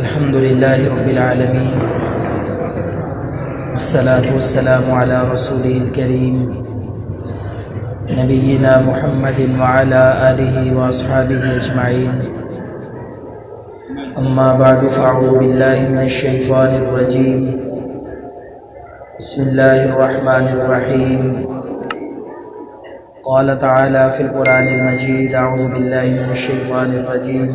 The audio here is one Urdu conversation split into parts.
الحمد لله رب العالمين والصلاة والسلام على رسوله الكريم نبينا محمد وعلى آله وأصحابه أجمعين أما بعد فأعوذ بالله من الشيطان الرجيم بسم الله الرحمن الرحيم قال تعالى في القرآن المجيد أعوذ بالله من الشيطان الرجيم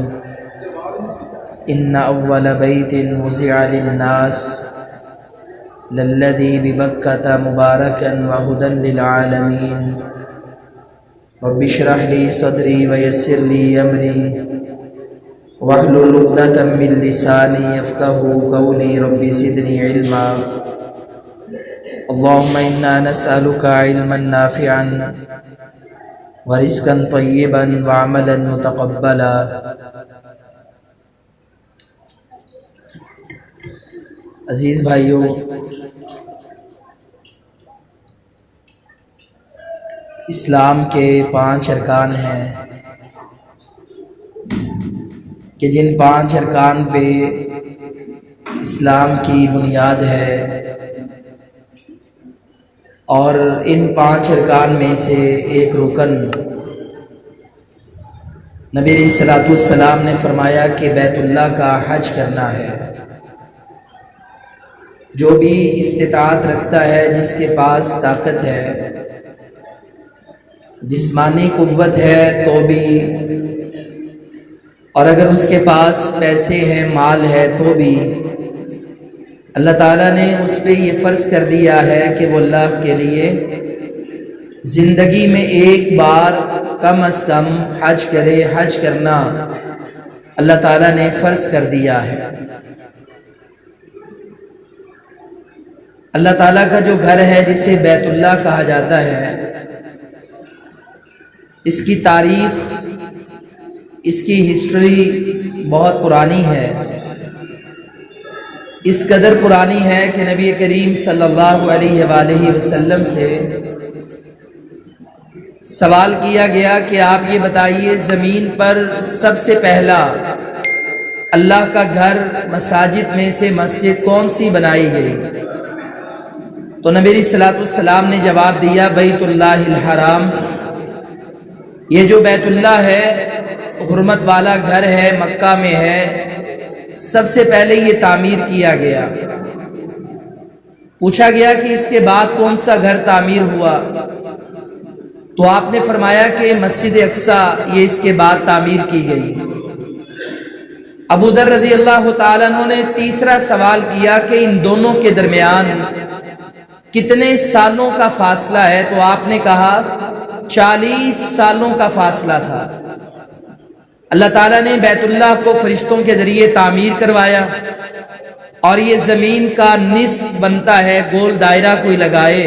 إن أول بيت وزع للناس للذي ببكة مباركا وهدى للعالمين رب اشرح لي صدري ويسر لي أمري واحلل عقدة من لساني يفقهوا قولي رب زدني علما اللهم إنا نسألك علما نافعا ورزقا طيبا وعملا متقبلا۔ عزیز بھائیوں، اسلام کے 5 ارکان ہیں کہ جن 5 ارکان پہ اسلام کی بنیاد ہے، اور ان 5 ارکان میں سے ایک رکن نبی علیہ الصلوۃ والسلام نے فرمایا کہ بیت اللہ کا حج کرنا ہے۔ جو بھی استطاعت رکھتا ہے، جس کے پاس طاقت ہے، جسمانی قوت ہے تو بھی، اور اگر اس کے پاس پیسے ہیں، مال ہے تو بھی، اللہ تعالیٰ نے اس پہ یہ فرض کر دیا ہے کہ وہ اللہ کے لیے زندگی میں ایک بار کم از کم حج کرے۔ حج کرنا اللہ تعالیٰ نے فرض کر دیا ہے۔ اللہ تعالیٰ کا جو گھر ہے جسے بیت اللہ کہا جاتا ہے، اس کی تاریخ، اس کی ہسٹری بہت پرانی ہے۔ اس قدر پرانی ہے کہ نبی کریم صلی اللہ علیہ وآلہ وسلم سے سوال کیا گیا کہ آپ یہ بتائیے، زمین پر سب سے پہلا اللہ کا گھر مساجد میں سے مسجد کون سی بنائی گئی؟ تو نبی علیہ الصلوۃ والسلام نے جواب دیا، بیت اللہ الحرام۔ یہ جو بیت اللہ ہے، حرمت والا گھر ہے، مکہ میں ہے، سب سے پہلے یہ تعمیر کیا گیا۔ پوچھا گیا کہ اس کے بعد کون سا گھر تعمیر ہوا؟ تو آپ نے فرمایا کہ مسجد اقصیٰ، یہ اس کے بعد تعمیر کی گئی۔ ابو ذر رضی اللہ تعالیٰ عنہ نے تیسرا سوال کیا کہ ان دونوں کے درمیان کتنے سالوں کا فاصلہ ہے؟ تو آپ نے کہا 40 سالوں کا فاصلہ تھا۔ اللہ تعالیٰ نے بیت اللہ کو فرشتوں کے ذریعے تعمیر کروایا، اور یہ زمین کا نصف بنتا ہے، گول دائرہ کوئی لگائے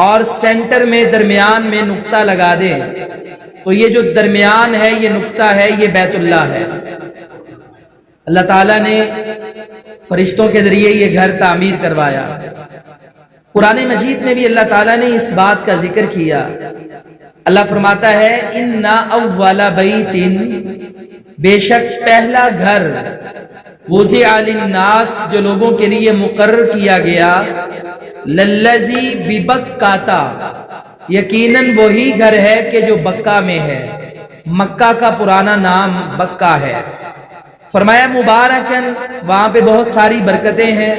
اور سینٹر میں درمیان میں نقطہ لگا دے، تو یہ جو درمیان ہے، یہ نقطہ ہے، یہ بیت اللہ ہے۔ اللہ تعالیٰ نے فرشتوں کے ذریعے یہ گھر تعمیر کروایا۔ قرآن مجید میں بھی اللہ تعالیٰ نے اس بات کا ذکر کیا۔ اللہ فرماتا ہے، اِنَّ أَوَّلَ بَيْتٍ، بے شک پہلا گھر، وُزِعَ لِلنَّاسِ، جو لوگوں کے لیے مقرر کیا گیا، لَلَّذِي بِبَكَّةَ، یقیناً وہی گھر ہے کہ جو بکہ میں ہے۔ مکہ کا پرانا نام بکہ ہے۔ فرمایا مبارکن، وہاں پہ بہت ساری برکتیں ہیں،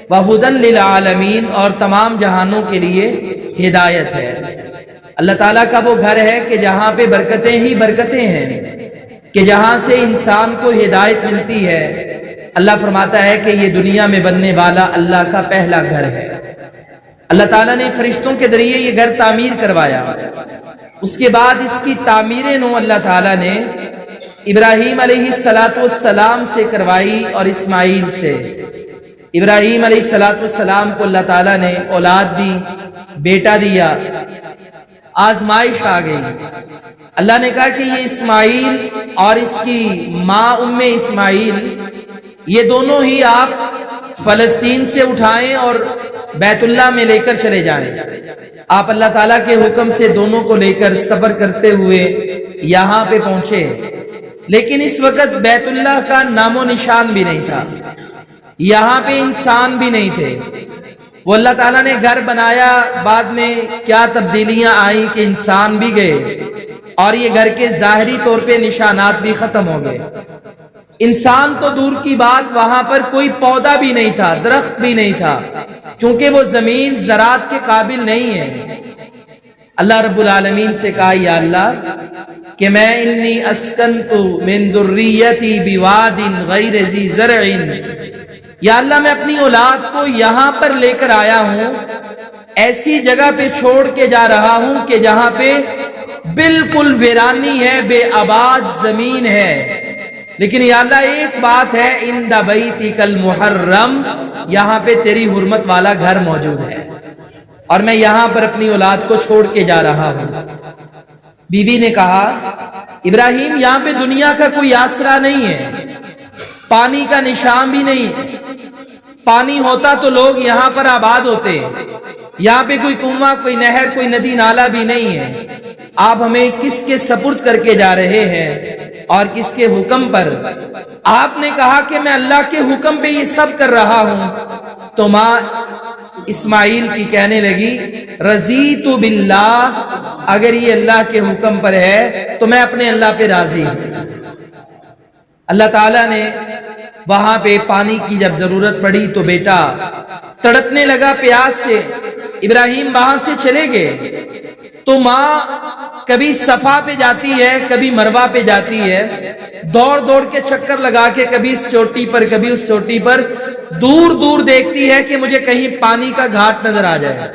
وَهُدًى لِلْعَالَمِينَ، اور تمام جہانوں کے لیے ہدایت ہے۔ اللہ تعالیٰ کا وہ گھر ہے کہ جہاں پہ برکتیں ہی برکتیں ہیں، کہ جہاں سے انسان کو ہدایت ملتی ہے۔ اللہ فرماتا ہے کہ یہ دنیا میں بننے والا اللہ کا پہلا گھر ہے۔ اللہ تعالیٰ نے فرشتوں کے ذریعے یہ گھر تعمیر کروایا۔ اس کے بعد اس کی تعمیریں نو اللہ تعالیٰ نے ابراہیم علیہ السلام سے کروائی، اور اسماعیل سے۔ ابراہیم علیہ السلام کو اللہ تعالیٰ نے اولاد دی، بیٹا دیا، آزمائش آ گئی۔ اللہ نے کہا کہ یہ اسماعیل اور اس کی ماں اسماعیل، یہ دونوں ہی آپ فلسطین سے اٹھائیں اور بیت اللہ میں لے کر چلے جائیں۔ آپ اللہ تعالیٰ کے حکم سے دونوں کو لے کر سفر کرتے ہوئے یہاں پہ پہنچے۔ لیکن اس وقت بیت اللہ کا نام و نشان بھی نہیں تھا، یہاں پہ انسان بھی نہیں تھے۔ وہ اللہ تعالیٰ نے گھر بنایا، بعد میں کیا تبدیلیاں آئیں کہ انسان بھی گئے اور یہ گھر کے ظاہری طور پہ نشانات بھی ختم ہو گئے۔ انسان تو دور کی بات، وہاں پر کوئی پودا بھی نہیں تھا، درخت بھی نہیں تھا، کیونکہ وہ زمین زراعت کے قابل نہیں ہے۔ اللہ رب العالمین سے کہا یا اللہ کہ میں انی اسکنت من ذریتی بواد غیر ذی زرع، یا اللہ میں اپنی اولاد کو یہاں پر لے کر آیا ہوں، ایسی جگہ پہ چھوڑ کے جا رہا ہوں کہ جہاں پہ بالکل ویرانی ہے، بے آباد زمین ہے، لیکن یا اللہ ایک بات ہے، عند بیتک المحرم، یہاں پہ تیری حرمت والا گھر موجود ہے اور میں یہاں پر اپنی اولاد کو چھوڑ کے جا رہا ہوں۔ بی بی نے کہا ابراہیم یہاں پہ دنیا کا کوئی آسرا نہیں ہے، پانی کا نشان بھی نہیں ہے، پانی ہوتا تو لوگ یہاں پر آباد ہوتے، یہاں پہ کوئی کنواں، کوئی نہر، کوئی ندی نالا بھی نہیں ہے، آپ ہمیں کس کے سپرد کر کے جا رہے ہیں اور کس کے حکم پر؟ آپ نے کہا کہ میں اللہ کے حکم پہ یہ سب کر رہا ہوں۔ تو ماں اسماعیل کی کہنے لگی رضیت باللہ، اگر یہ اللہ کے حکم پر ہے تو میں اپنے اللہ پہ راضی ہوں۔ اللہ تعالیٰ نے وہاں پہ پانی کی جب ضرورت پڑی تو بیٹا تڑپنے لگا پیاس سے، ابراہیم وہاں سے چلے گئے۔ تو ماں کبھی صفا پہ جاتی ہے، کبھی مروہ پہ جاتی ہے، دوڑ دوڑ کے چکر لگا کے کبھی اس چوٹی پر کبھی اس چوٹی پر، دور دور دیکھتی ہے کہ مجھے کہیں پانی کا گھاٹ نظر آ جائے۔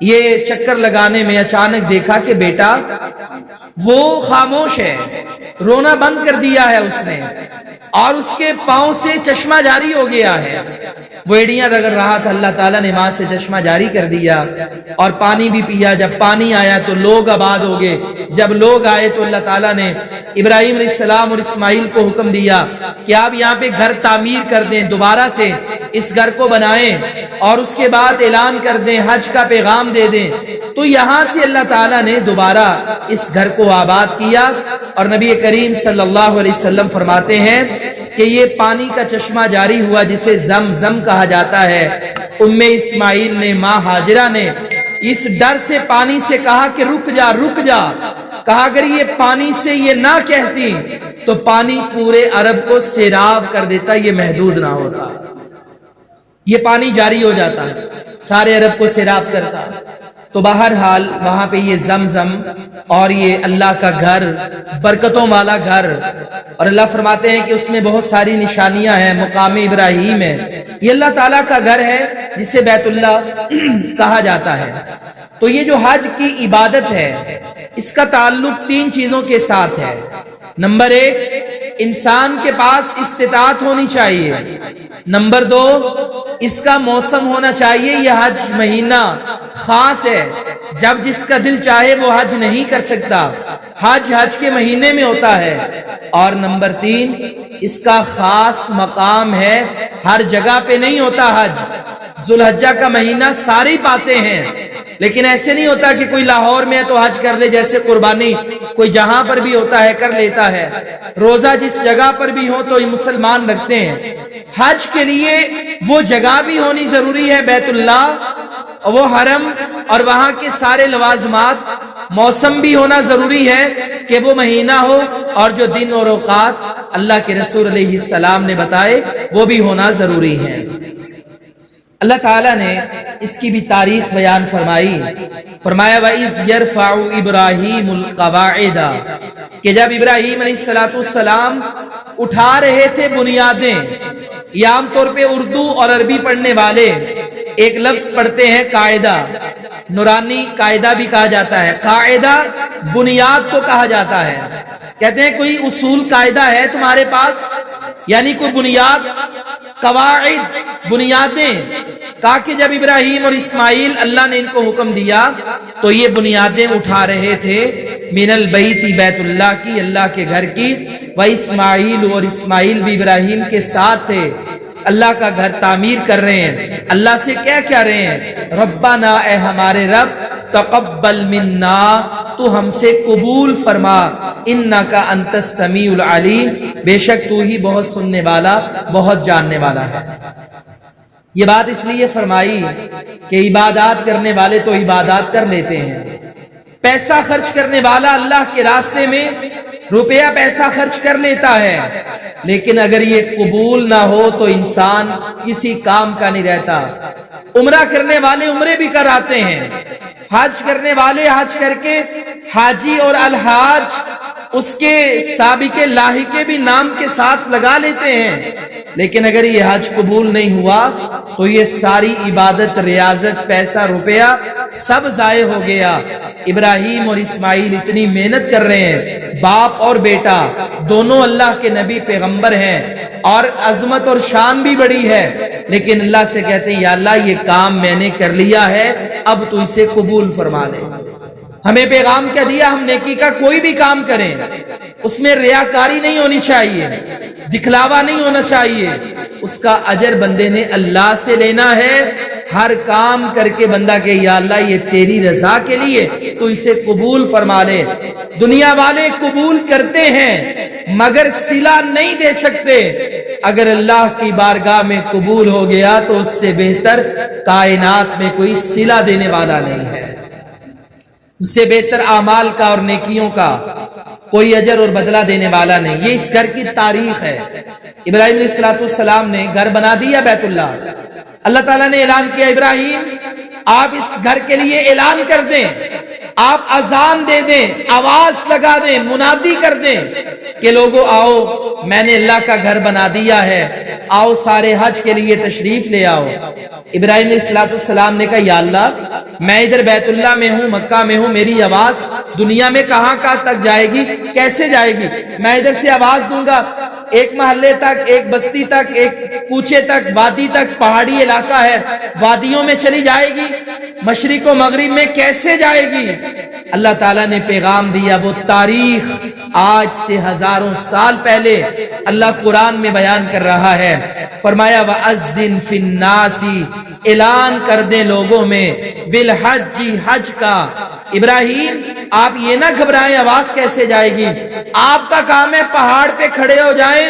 یہ چکر لگانے میں اچانک دیکھا کہ بیٹا وہ خاموش ہے، رونا بند کر دیا ہے اس نے، اور اس کے پاؤں سے چشمہ جاری ہو گیا ہے، وہ ایڑیاں رگڑ رہا تھا۔ اللہ تعالیٰ نے ماں سے چشمہ جاری کر دیا اور پانی بھی پیا۔ جب پانی آیا تو لوگ آباد ہو گئے، جب لوگ آئے تو اللہ تعالیٰ نے ابراہیم علیہ السلام اور اسماعیل کو حکم دیا کہ آپ یہاں پہ گھر تعمیر کر دیں، دوبارہ سے اس گھر کو بنائیں اور اس کے بعد اعلان کر دیں، حج کا پیغام دے دیں۔ تو یہاں سے اللہ تعالیٰ نے دوبارہ اس گھر کو آباد کیا، اور نبی کریم صلی اللہ علیہ وسلم فرماتے ہیں کہ یہ پانی کا چشمہ جاری ہوا جسے زمزم کہا جاتا ہے۔ ام اسماعیل نے، ماں ہاجرہ نے اس ڈر سے پانی سے کہا کہ رک جا رک جا، کہا اگر یہ پانی سے یہ نہ کہتی تو پانی پورے عرب کو سیراب کر دیتا، یہ محدود نہ ہوتا، یہ پانی جاری ہو جاتا، سارے عرب کو سیراب کرتا۔ تو بہرحال وہاں پہ یہ زمزم اور یہ اللہ کا گھر، برکتوں والا گھر، اور اللہ فرماتے ہیں کہ اس میں بہت ساری نشانیاں ہیں، مقام ابراہیم ہے، یہ اللہ تعالیٰ کا گھر ہے جسے بیت اللہ کہا جاتا ہے۔ تو یہ جو حج کی عبادت ہے اس کا تعلق تین چیزوں کے ساتھ ہے۔ نمبر ایک، انسان کے پاس استطاعت ہونی چاہیے۔ نمبر دو، اس کا موسم ہونا چاہیے، یہ حج مہینہ خاص ہے، جب جس کا دل چاہے وہ حج نہیں کر سکتا، حج کے مہینے میں ہوتا ہے۔ اور نمبر تین، اس کا خاص مقام ہے، ہر جگہ پہ نہیں ہوتا حج۔ ذوالحجہ کا مہینہ سارے پاتے ہیں، لیکن ایسے نہیں ہوتا کہ کوئی لاہور میں ہے تو حج کر لے، جیسے قربانی کوئی جہاں پر بھی ہوتا ہے کر لیتا ہے، روزہ جس جگہ پر بھی ہو تو یہ مسلمان رکھتے ہیں۔ حج کے لیے وہ جگہ بھی ہونی ضروری ہے، بیت اللہ، وہ حرم اور وہاں کے سارے لوازمات، موسم بھی ہونا ضروری ہے کہ وہ مہینہ ہو، اور جو دن اور اوقات اللہ کے رسول علیہ السلام نے بتائے وہ بھی ہونا ضروری ہے۔ اللہ تعالیٰ نے اس کی بھی تاریخ بیان فرمائی، فرمایا وَإِذْ يَرْفَعُ إِبْرَاهِيمُ الْقَوَاعِدَ، کہ جب ابراہیم علیہ السلام اٹھا رہے تھے بنیادیں۔ یہ عام طور پہ اردو اور عربی پڑھنے والے ایک لفظ پڑھتے ہیں قاعدہ، نورانی قاعدہ بھی کہا جاتا ہے، قاعدہ بنیاد کو کہا جاتا ہے۔ کہتے ہیں کوئی اصول قاعدہ ہے تمہارے پاس، یعنی کوئی بنیاد، قواعد بنیادیں۔ کہا کہ جب ابراہیم اور اسماعیل اللہ نے ان کو حکم دیا تو یہ بنیادیں اٹھا رہے تھے، من البیت، بیت اللہ کی، اللہ کے گھر کی، و اسماعیل، اور اسماعیل بھی ابراہیم کے ساتھ تھے، اللہ کا گھر تعمیر کر رہے ہیں۔ اللہ سے کیا کہہ رہے ہیں؟ ربنا، اے ہمارے رب، تقبل منا، تو ہم سے قبول فرما، انکا انت السمیع العلیم، بے شک تو ہی بہت سننے والا بہت جاننے والا ہے۔ یہ بات اس لیے فرمائی کہ عبادات کرنے والے تو عبادات کر لیتے ہیں، پیسہ خرچ کرنے والا اللہ کے راستے میں روپیہ پیسہ خرچ کر لیتا ہے، لیکن اگر یہ قبول نہ ہو تو انسان کسی کام کا نہیں رہتا۔ عمرہ کرنے والے عمرے بھی کر آتے ہیں، حج کرنے والے حج کر کے حاجی اور الحاج اس کے سابقے لاحقے بھی نام کے ساتھ لگا لیتے ہیں، لیکن اگر یہ حج قبول نہیں ہوا تو یہ ساری عبادت، ریاضت، پیسہ، روپیہ سب ضائع ہو گیا۔ ابراہیم اور اسماعیل اتنی محنت کر رہے ہیں، باپ اور بیٹا دونوں اللہ کے نبی پیغمبر ہیں، اور عظمت اور شان بھی بڑی ہے، لیکن اللہ سے کہتے ہیں یا اللہ یہ کام میں نے کر لیا ہے، اب تو اسے قبول فرما لے۔ ہمیں پیغام کیا دیا؟ ہم نیکی کا کوئی بھی کام کریں اس میں ریاکاری نہیں ہونی چاہیے، دکھلاوا نہیں ہونا چاہیے، اس کا اجر بندے نے اللہ سے لینا ہے۔ ہر کام کر کے بندہ کہ یا اللہ یہ تیری رضا کے لیے تو اسے قبول فرما لے۔ دنیا والے قبول کرتے ہیں مگر صلہ نہیں دے سکتے، اگر اللہ کی بارگاہ میں قبول ہو گیا تو اس سے بہتر کائنات میں کوئی صلہ دینے والا نہیں ہے، اس سے بہتر اعمال کا اور نیکیوں کا کوئی اجر اور بدلہ دینے والا نہیں۔ یہ اس گھر کی تاریخ ہے۔ ابراہیم علیہ السلام نے گھر بنا دیا بیت اللہ، اللہ تعالیٰ نے اعلان کیا ابراہیم آپ اس گھر کے لیے اعلان کر دیں، آپ اذان دے دیں، آواز لگا دیں، منادی کر دیں کہ لوگوں آؤ میں نے اللہ کا گھر بنا دیا ہے، آؤ سارے حج کے لیے تشریف لے آؤ۔ ابراہیم علیہ السلام نے کہا یا اللہ میں ادھر بیت اللہ میں ہوں، مکہ میں ہوں، میری آواز دنیا میں کہاں تک جائے گی، کیسے جائے گی؟ میں ادھر سے آواز دوں گا ایک محلے تک، ایک بستی تک، ایک کوچے تک، وادی تک، پہاڑی علاقہ ہے، وادیوں میں چلی جائے گی، مشرق و مغرب میں کیسے جائے گی؟ اللہ تعالیٰ نے پیغام دیا، وہ تاریخ آج سے ہزاروں سال پہلے اللہ قرآن میں بیان کر رہا ہے۔ فرمایا وَأَذِّن فِي النَّاسِ، اعلان کر دیں لوگوں میں، بالحج، حج کا۔ ابراہیم آپ یہ نہ گھبرائیں آواز کیسے جائے گی، آپ کا کام ہے پہاڑ پہ کھڑے ہو جائیں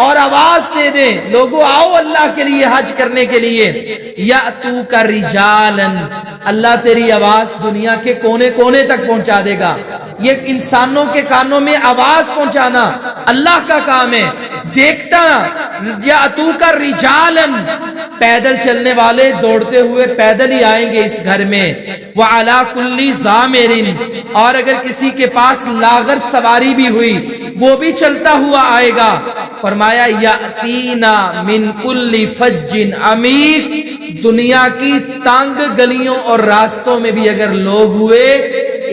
اور آواز دے دیں لوگوں آؤ اللہ کے لیے حج کرنے کے لیے۔ یَأْتُوکَ رِجَالًا، اللہ تیری آواز دنیا کے کونے کونے تک پہنچا دے گا۔ یہ انسانوں کے کانوں میں آواز پہنچانا اللہ کا کام ہے۔ دیکھتا یَأْتُوکَ رِجَالًا، پیدل چلنے والے دوڑتے ہوئے پیدل ہی آئیں گے اس گھر میں، وَعَلَىٰ كُلِّ ضَامِرٍ، اور اگر کسی کے پاس لاغر سواری بھی ہوئی وہ بھی چلتا ہوا آئے گا۔ فرمایا یاتینا من کل فج عمیق، دنیا کی تانگ گلیوں اور راستوں میں بھی اگر لوگ ہوئے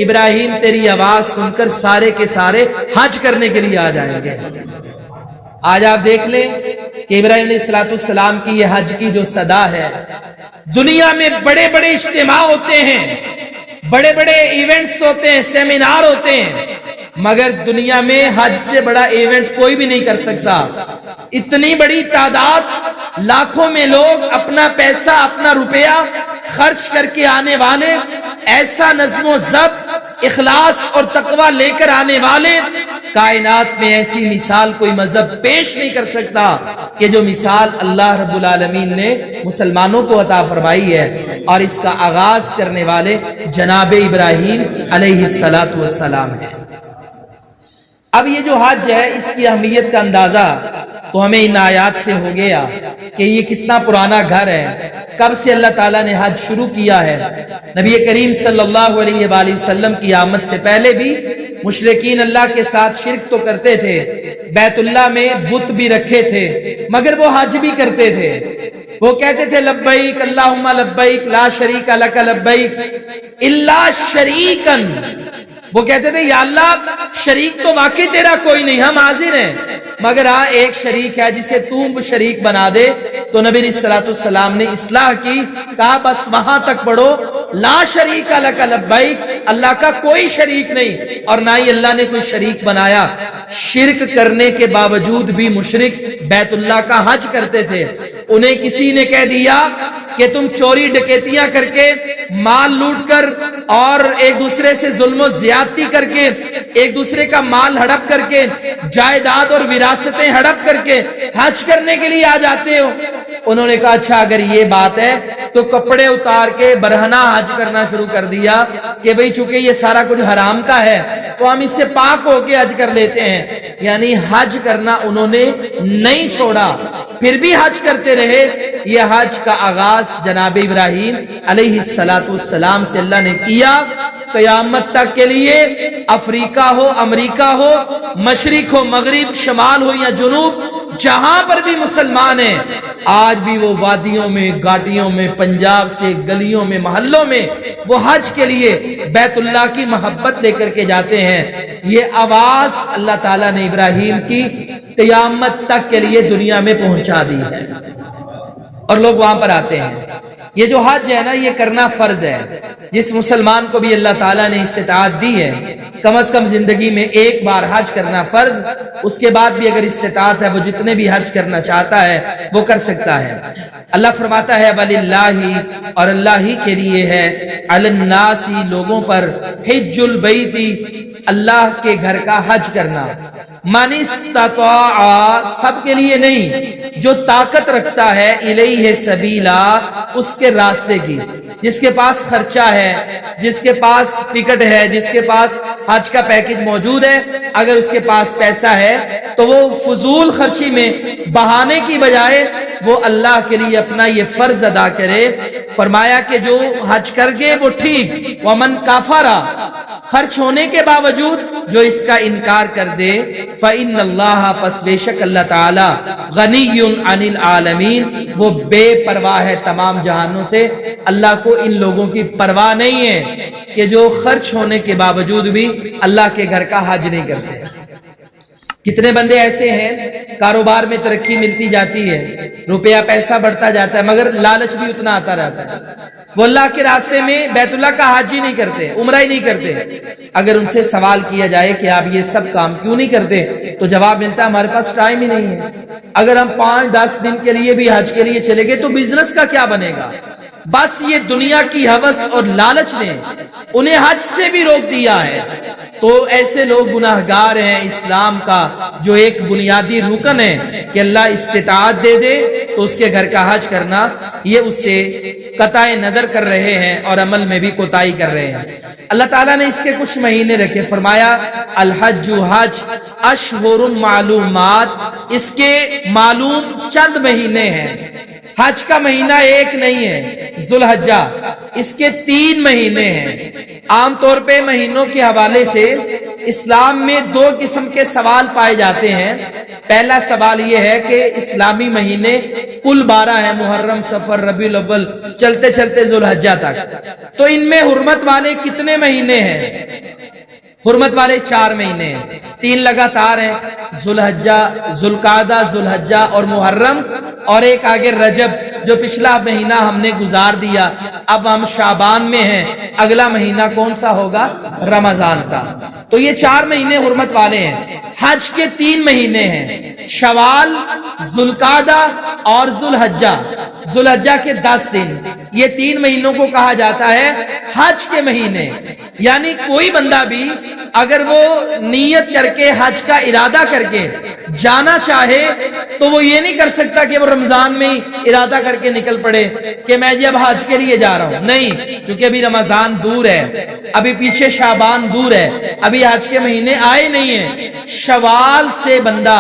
ابراہیم تیری آواز سن کر سارے کے سارے حج کرنے کے لیے آ جائیں گے۔ آج آپ دیکھ لیں کہ ابراہیم علیہ السلام کی یہ حج کی جو صدا ہے، دنیا میں بڑے بڑے اجتماع ہوتے ہیں، بڑے بڑے ایونٹس ہوتے ہیں، سیمینار ہوتے ہیں، مگر دنیا میں حج سے بڑا ایونٹ کوئی بھی نہیں کر سکتا۔ اتنی بڑی تعداد، لاکھوں میں لوگ اپنا پیسہ، اپنا روپیہ خرچ کر کے آنے والے، ایسا نظم و ضبط، اخلاص اور تقوی لے کر آنے والے، کائنات میں ایسی مثال کوئی مذہب پیش نہیں کر سکتا کہ جو مثال اللہ رب العالمین نے مسلمانوں کو عطا فرمائی ہے، اور اس کا آغاز کرنے والے جناب ابراہیم علیہ السلام ہے۔ اب یہ جو حج ہے اس کی اہمیت کا اندازہ تو ہمیں ان آیات سے ہو گیا کہ یہ کتنا پرانا گھر ہے، کب سے اللہ تعالیٰ نے حج شروع کیا ہے۔ نبی کریم صلی اللہ علیہ وآلہ وسلم کی آمد سے پہلے بھی مشرکین اللہ کے ساتھ شرک تو کرتے تھے، بیت اللہ میں بت بھی رکھے تھے، مگر وہ حج بھی کرتے تھے۔ وہ کہتے تھے لبیک اللہم لبیک لا شریک لک لبیک الا شریکا، وہ کہتے تھے یا اللہ شریک تو واقعی تیرا کوئی نہیں، ہم حاضر ہیں، مگر ہاں ایک شریک ہے جسے تم شریک بنا دے۔ تو نبی علیہ السلام نے اصلاح کی، کہا بس وہاں تک پڑھو لا شریک لک لبیک، اللہ کا کوئی شریک نہیں، اور نہ ہی اللہ نے کوئی شریک بنایا۔ شرک کرنے کے باوجود بھی مشرک بیت اللہ کا حج کرتے تھے۔ انہیں کسی نے کہہ دیا کہ تم چوری ڈکیتیاں کر کے، مال لوٹ کر اور ایک دوسرے سے ظلم و زیادتی کر کے، ایک دوسرے کا مال ہڑپ کر کے، جائیداد اور وراثتیں ہڑپ کر کے حج کرنے کے لیے آ جاتے ہو؟ انہوں نے کہا اچھا اگر یہ بات ہے تو کپڑے اتار کے برہنہ حج کرنا شروع کر دیا کہ بھئی چونکہ یہ سارا کچھ حرام کا ہے تو ہم اس سے پاک ہو کے حج کر لیتے ہیں۔ یعنی حج کرنا انہوں نے نہیں چھوڑا، پھر بھی حج کرتے رہے۔ یہ حج کا آغاز جناب ابراہیم علیہ السلام سے اللہ نے کیا، قیامت تک کے لیے افریقہ ہو، امریکہ ہو، مشرق ہو، مغرب، شمال ہو یا جنوب، جہاں پر بھی مسلمان ہیں آج بھی وہ وادیوں میں، گاٹیوں میں، پنجاب سے گلیوں میں، محلوں میں وہ حج کے لیے بیت اللہ کی محبت لے کر کے جاتے ہیں۔ یہ آواز اللہ تعالیٰ نے ابراہیم کی قیامت تک کے لیے دنیا میں پہنچا دی ہے اور لوگ وہاں پر آتے ہیں۔ یہ جو حج ہے نا یہ کرنا فرض ہے۔ جس مسلمان کو بھی اللہ تعالیٰ نے استطاعت دی ہے کم از کم زندگی میں ایک بار حج کرنا فرض، اس کے بعد بھی اگر استطاعت ہے وہ جتنے بھی حج کرنا چاہتا ہے وہ کر سکتا ہے۔ اللہ فرماتا ہے وَلِلَّهِ، اور اللہ ہی کے لیے ہے، عَلَى النَّاسِ، لوگوں پر، حج البیت، اللہ کے گھر کا حج کرنا، من استطاع، سب کے لیے نہیں، جو طاقت رکھتا ہے، الیہ سبیلا، اس کے راستے کی، جس کے پاس خرچہ ہے، جس کے پاس ٹکٹ ہے، جس کے پاس حج کا پیکج موجود ہے، اگر اس کے پاس پیسہ ہے تو وہ فضول خرچی میں بہانے کی بجائے وہ اللہ کے لیے اپنا یہ فرض ادا کرے۔ فرمایا کہ جو حج کر گئے وہ ٹھیک، ومن کافرا، خرچ ہونے کے باوجود جو اس کا انکار کر دے، فإن اللہ، پس بے شک اللہ تعالی، غنی عن العالمین، وہ بے پرواہ ہے تمام جہانوں سے۔ اللہ کو ان لوگوں کی پرواہ نہیں ہے کہ جو خرچ ہونے کے باوجود بھی اللہ کے گھر کا حج نہیں کرتے۔ کتنے بندے ایسے ہیں کاروبار میں ترقی ملتی جاتی ہے، روپیہ پیسہ بڑھتا جاتا ہے، مگر لالچ بھی اتنا آتا رہتا ہے، وہ اللہ کے راستے میں بیت اللہ کا حج ہی نہیں کرتے، عمرہ ہی نہیں کرتے۔ اگر ان سے سوال کیا جائے کہ آپ یہ سب کام کیوں نہیں کرتے تو جواب ملتا ہے ہمارے پاس ٹائم ہی نہیں ہے۔ اگر ہم 5-10 دن کے لیے بھی حج کے لیے چلے گئے تو بزنس کا کیا بنے گا؟ بس یہ دنیا کی ہوس اور لالچ نے انہیں حج سے بھی روک دیا ہے۔ تو ایسے لوگ گناہگار ہیں۔ اسلام کا جو ایک بنیادی رکن ہے کہ اللہ استطاعت دے دے تو اس کے گھر کا حج کرنا، یہ اس سے قطع نظر کر رہے ہیں اور عمل میں بھی کوتاہی کر رہے ہیں۔ اللہ تعالیٰ نے اس کے کچھ مہینے رکھے، فرمایا الحج، حج اشہر معلومات، اس کے معلوم چند مہینے ہیں۔ حج کا مہینہ ایک نہیں ہے، ذو الحجہ، اس کے 3 مہینے ہیں۔ عام طور پہ مہینوں کے حوالے سے اسلام میں 2 قسم کے سوال پائے جاتے ہیں۔ پہلا سوال یہ ہے کہ اسلامی مہینے کل 12 ہیں، محرم، صفر، ربیع الاول، چلتے چلتے ذو الحجہ تک، تو ان میں حرمت والے کتنے مہینے ہیں؟ حرمت والے 4 مہینے ہیں، 3 لگاتار ہیں، ذو الحجہ، ذو القعدہ، ذو الحجہ اور محرم، اور ایک آگے رجب جو پچھلا مہینہ ہم نے گزار دیا۔ اب ہم شعبان میں ہیں، اگلا مہینہ کون سا ہوگا؟ رمضان کا۔ تو یہ 4 مہینے حرمت والے ہیں۔ حج کے 3 مہینے ہیں، شوال، ذو القعدہ اور ذو الحجہ۔ ذو الحجہ کے 10 دن، یہ 3 مہینوں کو کہا جاتا ہے حج کے مہینے۔ یعنی کوئی بندہ بھی اگر وہ نیت کر کے حج کا ارادہ کر کے جانا چاہے تو وہ یہ نہیں کر سکتا کہ وہ رمضان میں ہی ارادہ کر کے نکل پڑے کہ میں جب حج کے لیے جا رہا ہوں، نہیں، کیونکہ ابھی رمضان دور ہے، ابھی پیچھے شعبان دور ہے، ابھی حج کے مہینے آئے نہیں ہیں۔ شوال سے بندہ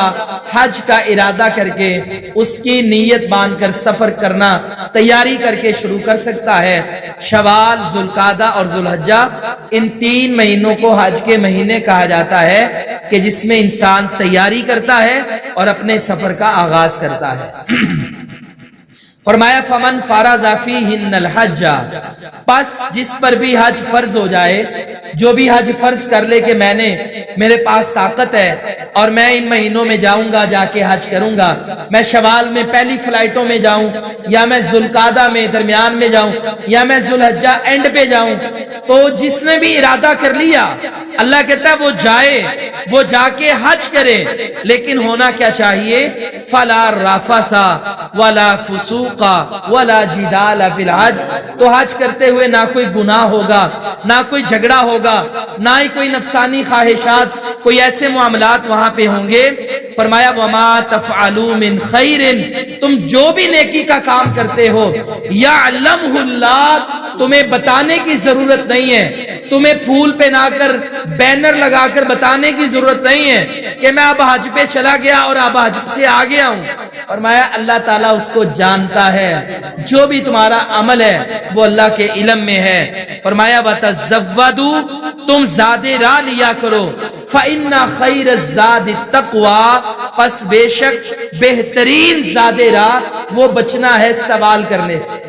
حج کا ارادہ کر کے اس کی نیت باندھ کر سفر کرنا، تیاری کر کے شروع کر سکتا ہے۔ شوال، ذو القعدہ اور ذو الحجہ، ان 3 مہینوں کو حج کے مہینے کہا جاتا ہے کہ جس میں انسان تیاری کرتا ہے اور اپنے سفر کا آغاز کرتا ہے۔ فرمایا فمن فرض فیہن الحج، پس جس پر بھی حج فرض ہو جائے، جو بھی حج فرض کر لے کہ میں نے، میرے پاس طاقت ہے اور میں ان مہینوں میں جاؤں گا، جا کے حج کروں گا، میں شوال میں پہلی فلائٹوں میں جاؤں، یا میں ذو القعدہ میں درمیان میں جاؤں، یا میں ذو الحجہ اینڈ پہ جاؤں، تو جس نے بھی ارادہ کر لیا اللہ کہتا ہے وہ جائے، وہ جا کے حج کرے، لیکن ہونا کیا چاہیے؟ فلا رفث ولا فسوق ولا جدال فی الحج، تو حج کرتے ہوئے نہ کوئی گناہ ہوگا، نہ کوئی جھگڑا ہوگا، نہ ہی کوئی نفسانی خواہشات، کوئی ایسے معاملات وہاں پہ ہوں گے۔ فرمایا وما تفعلوا من خیر، تم جو بھی نیکی کا کام کرتے ہو، یعلمہ اللہ، تمہیں بتانے کی ضرورت نہیں ہے، تمہیں پھول پہنا کر بینر لگا کر بتانے کی ضرورت نہیں ہے کہ میں اب حج پہ چلا گیا اور اب حج سے آ گیا ہوں۔ فرمایا اللہ تعالیٰ اس کو جانتا ہے، جو بھی تمہارا عمل ہے وہ اللہ کے علم میں ہے۔ فرمایا وَتَزَوَّدُوا، تم زاد راہ لیا کرو، فَإِنَّ خَيْرَ الزَّادِ التَّقْوَىٰ، پس بے شک بہترین زاد راہ وہ بچنا ہے سوال کرنے سے۔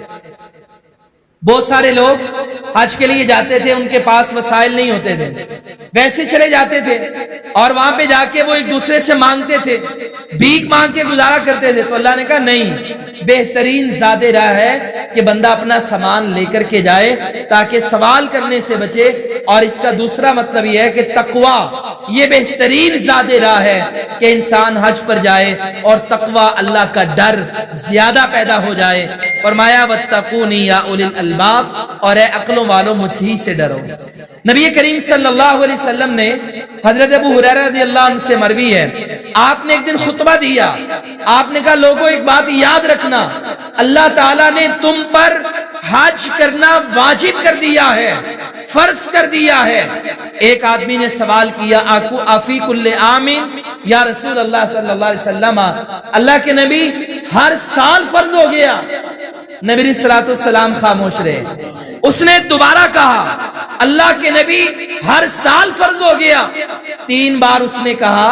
بہت سارے لوگ حج کے لیے جاتے تھے، ان کے پاس وسائل نہیں ہوتے تھے، ویسے چلے جاتے تھے اور وہاں پہ جا کے وہ ایک دوسرے سے مانگتے تھے، بھیک مانگ کے گزارا کرتے تھے۔ تو اللہ نے کہا نہیں، بہترین زاد راہ ہے کہ بندہ اپنا سامان لے کر کے جائے تاکہ سوال کرنے سے بچے، اور اس کا دوسرا مطلب یہ ہے کہ تقویٰ یہ بہترین زاد راہ ہے کہ انسان حج پر جائے اور تقویٰ اللہ کا ڈر زیادہ پیدا ہو جائے۔ فرمایا واتقونی یا اولی الالباب، اور اے عقلوں والوں مجھ ہی سے ڈرو۔ نبی کریم صلی اللہ علیہ وسلم نے حضرت ابو ہریرہ رضی اللہ عنہ سے مروی ہے، آپ نے ایک دن خطبہ دیا، آپ نے کہا لوگوں ایک بات یاد رکھنا، اللہ تعالیٰ نے تم پر حج کرنا واجب کر دیا ہے، فرض کر دیا ہے۔ ایک آدمی نے سوال کیا آفی کل آمین یا رسول اللہ صلی اللہ علیہ وسلم، اللہ کے نبی ہر سال فرض ہو گیا؟ نبی علیہ الصلوۃ والسلام خاموش رہے۔ اس نے دوبارہ کہا اللہ کے نبی ہر سال فرض ہو گیا؟ 3 بار اس نے کہا،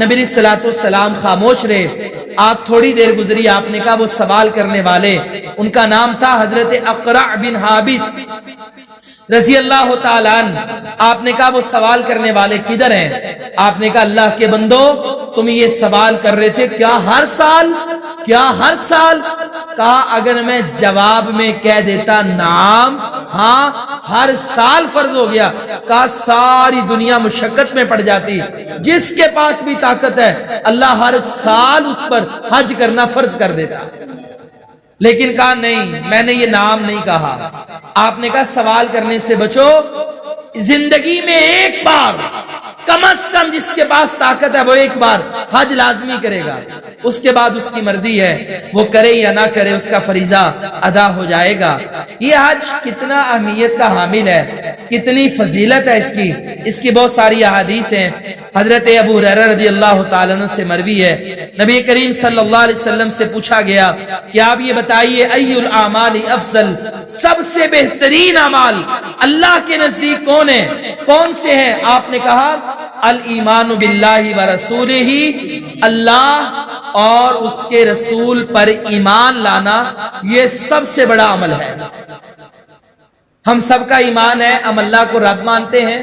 نبی علیہ الصلوۃ والسلام خاموش رہے۔ آپ تھوڑی دیر گزری، آپ نے کہا وہ سوال کرنے والے، ان کا نام تھا حضرت اقرع بن حابس رضی اللہ تعالیٰ عنہ۔ آپ نے کہا وہ سوال کرنے والے کدھر ہیں؟ آپ نے کہا اللہ کے بندو تم یہ سوال کر رہے تھے کیا ہر سال؟ کیا ہر سال؟ کہا اگر میں جواب میں کہہ دیتا نعم، ہاں ہر سال فرض ہو گیا، کہا ساری دنیا مشقت میں پڑ جاتی، جس کے پاس بھی طاقت ہے اللہ ہر سال اس پر حج کرنا فرض کر دیتا۔ لیکن کہا نہیں، میں نے یہ نام نہیں کہا۔ آپ نے کہا سوال کرنے سے بچو، زندگی میں ایک بار کم از کم جس کے پاس طاقت ہے وہ ایک بار حج لازمی کرے گا، اس کے بعد اس کی مرضی ہے وہ کرے یا نہ کرے، اس کا فریضہ ادا ہو جائے گا۔ یہ حج کتنا اہمیت کا حامل ہے، کتنی فضیلت ہے اس کی بہت ساری احادیث ہیں۔ حضرت ابو ہریرہ رضی اللہ تعالیٰ عنہ سے مروی ہے، نبی کریم صلی اللہ علیہ وسلم سے پوچھا گیا کہ آپ یہ بتائیے ای الاعمال افضل، سب سے بہترین اعمال اللہ کے نزدیک کون ہیں، کون سے ہیں؟ آپ نے کہا الایمان باللہ ورسولہ، اللہ اور اس کے رسول پر ایمان لانا یہ سب سے بڑا عمل ہے۔ ہم سب کا ایمان ہے، ہم اللہ کو رب مانتے ہیں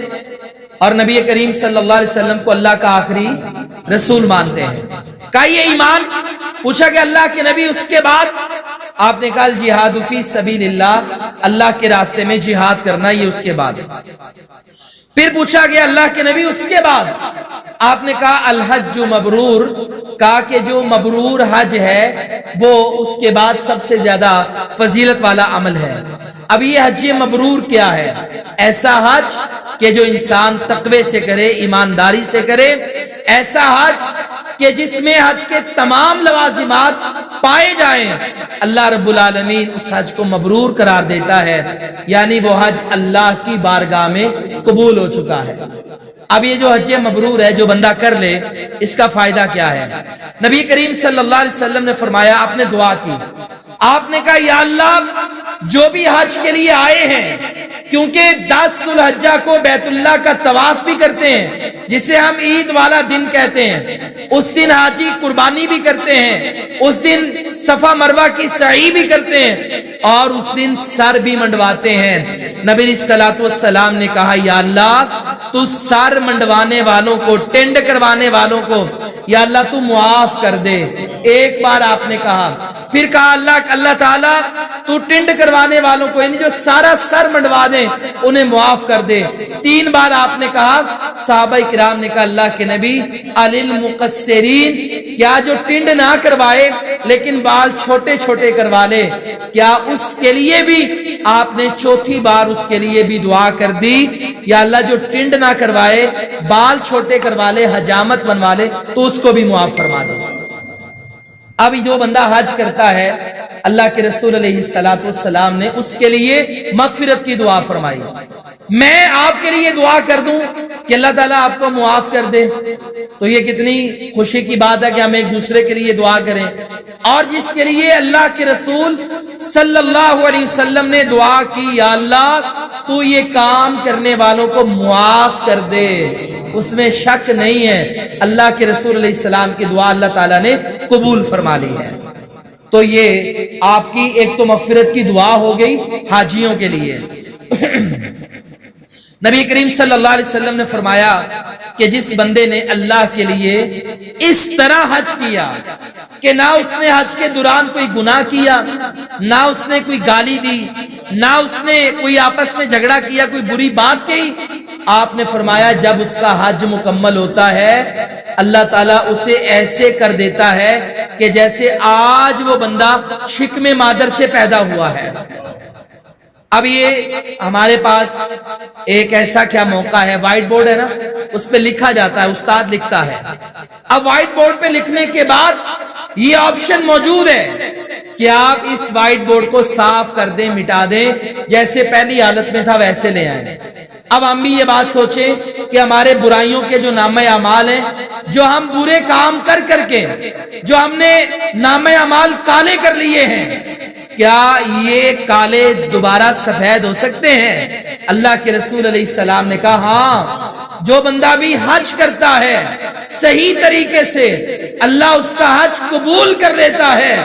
اور نبی کریم صلی اللہ علیہ وسلم کو اللہ کا آخری رسول مانتے ہیں۔ کہا یہ ایمان؟ پوچھا کہ اللہ کے نبی اس کے بعد؟ آپ نے کہا الجہاد فی سبیل اللہ، اللہ کے راستے میں جہاد کرنا، یہ اس کے بعد۔ پھر پوچھا گیا اللہ کے نبی اس کے بعد؟ آپ نے کہا الحج مبرور، کہا کہ جو مبرور حج ہے وہ اس کے بعد سب سے زیادہ فضیلت والا عمل ہے۔ اب یہ حج مبرور کیا ہے؟ ایسا حج کہ جو انسان تقوی سے کرے، ایمانداری سے کرے، ایسا حج کہ جس میں حج کے تمام لوازمات پائے جائیں، اللہ رب العالمین اس حج کو مبرور قرار دیتا ہے، یعنی وہ حج اللہ کی بارگاہ میں قبول ہو چکا ہے۔ اب یہ جو حج مبرور ہے جو بندہ کر لے، اس کا فائدہ کیا ہے؟ نبی کریم صلی اللہ علیہ وسلم نے فرمایا، آپ نے دعا کی، آپ نے کہا یا اللہ جو بھی حج کے لیے آئے ہیں، کیونکہ 10 ذو الحجہ کو بیت اللہ کا طواف بھی کرتے ہیں جسے ہم عید والا دن کہتے ہیں، اس دن حاجی قربانی بھی کرتے ہیں، اس دن صفا مروہ کی سعی بھی کرتے ہیں، اور اس دن سر بھی منڈواتے ہیں۔ نبی علیہ الصلوۃ والسلام نے کہا یا اللہ تو سر منڈوانے والوں کو، ٹینڈ کروانے والوں کو یا اللہ تو معاف کر دے. ایک بار آپ نے کہا. پھر کہا اللہ تعالیٰ تو ٹنڈ کروانے والوں کو یعنی جو سارا سر منڈوا دیں انہیں معاف کر دے. 3 بار آپ نے کہا. صحابہ کرام نے کہا اللہ کے نبی المقصرین، کیا جو ٹنڈ نہ کروائے لیکن بال چھوٹے چھوٹے کروا لے، کیا اس کے لیے بھی آپ نے 4تھی بار اس کے لیے بھی دعا کر دی یا اللہ جو ٹنڈ نہ کروائے بال چھوٹے کروا لے حجامت بنوا لے تو اس کو بھی معاف فرما دے. اب جو بندہ حج کرتا ہے اللہ کے رسول علیہ السلام نے اس کے لیے مغفرت کی دعا فرمائی. میں آپ کے لیے دعا کر دوں کہ اللہ تعالیٰ آپ کو معاف کر دے تو یہ کتنی خوشی کی بات ہے کہ ہم ایک دوسرے کے لیے دعا کریں. اور جس کے لیے اللہ کے رسول صلی اللہ علیہ وسلم نے دعا کی یا اللہ تو یہ کام کرنے والوں کو معاف کر دے، اس میں شک نہیں ہے اللہ کے رسول علیہ السلام کی دعا اللہ تعالیٰ نے قبول فرما لی ہے. تو یہ آپ کی ایک تو مغفرت کی دعا ہو گئی حاجیوں کے لیے. نبی کریم صلی اللہ علیہ وسلم نے فرمایا کہ جس بندے نے اللہ کے لیے اس طرح حج کیا کہ نہ اس نے حج کے دوران کوئی گناہ کیا، نہ اس نے کوئی گالی دی، نہ اس نے کوئی آپس میں جھگڑا کیا، کوئی بری بات کہی، آپ نے فرمایا جب اس کا حج مکمل ہوتا ہے اللہ تعالیٰ اسے ایسے کر دیتا ہے کہ جیسے آج وہ بندہ شکم مادر سے پیدا ہوا ہے. اب یہ ہمارے پاس ایک ایسا کیا موقع ہے، وائٹ بورڈ ہے نا، اس پہ لکھا جاتا ہے، استاد لکھتا ہے. اب وائٹ بورڈ پہ لکھنے کے بعد یہ آپشن موجود ہے کہ آپ اس وائٹ بورڈ کو صاف کر دیں، مٹا دیں، جیسے پہلی حالت میں تھا ویسے لے آئیں. اب ہم بھی یہ بات سوچیں کہ ہمارے برائیوں کے جو نامہ اعمال ہیں، جو ہم برے کام کر کے جو ہم نے نامہ اعمال کالے کر لیے ہیں، کیا یہ کالے دوبارہ سفید ہو سکتے ہیں؟ اللہ کے رسول علیہ السلام نے کہا ہاں، جو بندہ بھی حج کرتا ہے صحیح طریقے سے اللہ اس کا حج قبول کر لیتا ہے،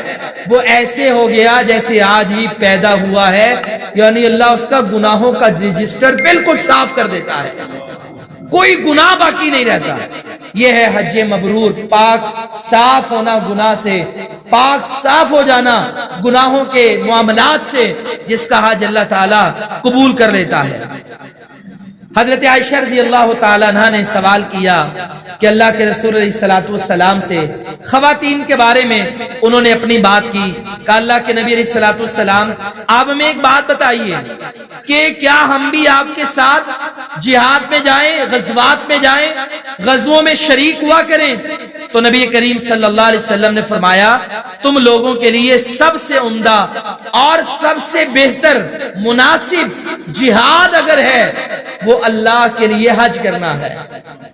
وہ ایسے ہو گیا جیسے آج ہی پیدا ہوا ہے، یعنی اللہ اس کا گناہوں کا رجسٹر بالکل صاف کر دیتا ہے، کوئی گناہ باقی نہیں رہتا. یہ ہے حج مبرور، پاک صاف ہونا گناہ سے، پاک صاف ہو جانا گناہوں کے معاملات سے، جس کا حج اللہ تعالیٰ قبول کر لیتا ہے. حضرت عائشہ رضی اللہ تعالیٰ عنہ نے سوال کیا کہ اللہ کے رسول علیہ السلام سے خواتین کے بارے میں انہوں نے اپنی بات کی. کہ اللہ کے نبی علیہ السلام آپ ہمیں ایک بات بتائیے کہ کیا ہم بھی آپ کے ساتھ جہاد میں جائیں، غزوات میں جائیں، غزووں میں شریک ہوا کریں؟ تو نبی کریم صلی اللہ علیہ وسلم نے فرمایا تم لوگوں کے لیے سب سے عمدہ اور سب سے بہتر مناسب جہاد اگر ہے وہ اللہ کے لیے حج کرنا ہے.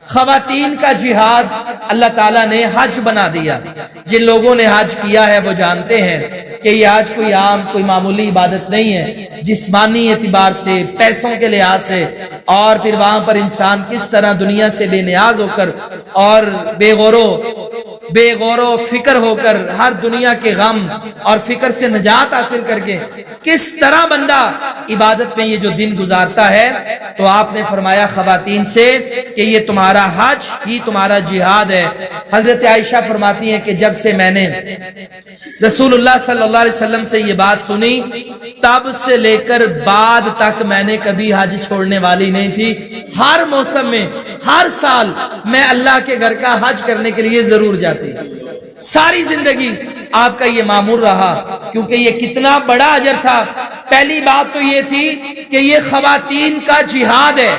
خواتین کا جہاد اللہ تعالیٰ نے حج بنا دیا. جن لوگوں نے حج کیا ہے وہ جانتے ہیں کہ یہ حج کوئی عام کوئی معمولی عبادت نہیں ہے. جسمانی اعتبار سے، پیسوں کے لحاظ سے، اور پھر وہاں پر انسان کس طرح دنیا سے بے نیاز ہو کر اور بے غور و فکر ہو کر ہر دنیا کے غم اور فکر سے نجات حاصل کر کے کس طرح بندہ عبادت میں یہ جو دن گزارتا ہے. تو آپ نے فرمایا خواتین سے کہ یہ تمہارا حج ہی تمہارا جہاد ہے. حضرت عائشہ فرماتی ہیں کہ جب سے میں نے رسول اللہ صلی اللہ علیہ وسلم سے یہ بات سنی تب سے لے کر بعد تک میں نے کبھی حج چھوڑنے والی نہیں تھی. ہر موسم میں، ہر سال میں اللہ کے گھر کا حج کرنے کے لیے ضرور جاتی. ساری زندگی آپ کا یہ معمول رہا کیونکہ یہ کتنا بڑا اجر تھا. پہلی بات تو یہ تھی کہ یہ خواتین کا جہاد ہے،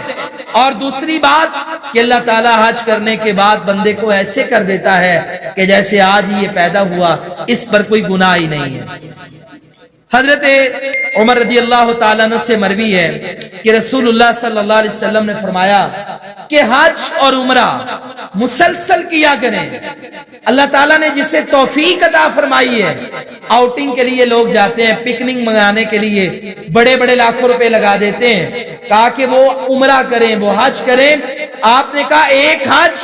اور دوسری بات کہ اللہ تعالیٰ حج کرنے کے بعد بندے کو ایسے کر دیتا ہے کہ جیسے آج ہی یہ پیدا ہوا، اس پر کوئی گناہ ہی نہیں ہے. حضرت عمر رضی اللہ تعالیٰ عنہ سے مروی ہے کہ رسول اللہ صلی اللہ علیہ وسلم نے فرمایا کہ حج اور عمرہ مسلسل کیا کریں. اللہ تعالیٰ نے جسے توفیق عطا فرمائی ہے، آؤٹنگ کے لیے لوگ جاتے ہیں، پکنک منگانے کے لیے بڑے بڑے لاکھوں روپے لگا دیتے ہیں تاکہ وہ عمرہ کریں، وہ حج کریں. آپ نے کہا ایک حج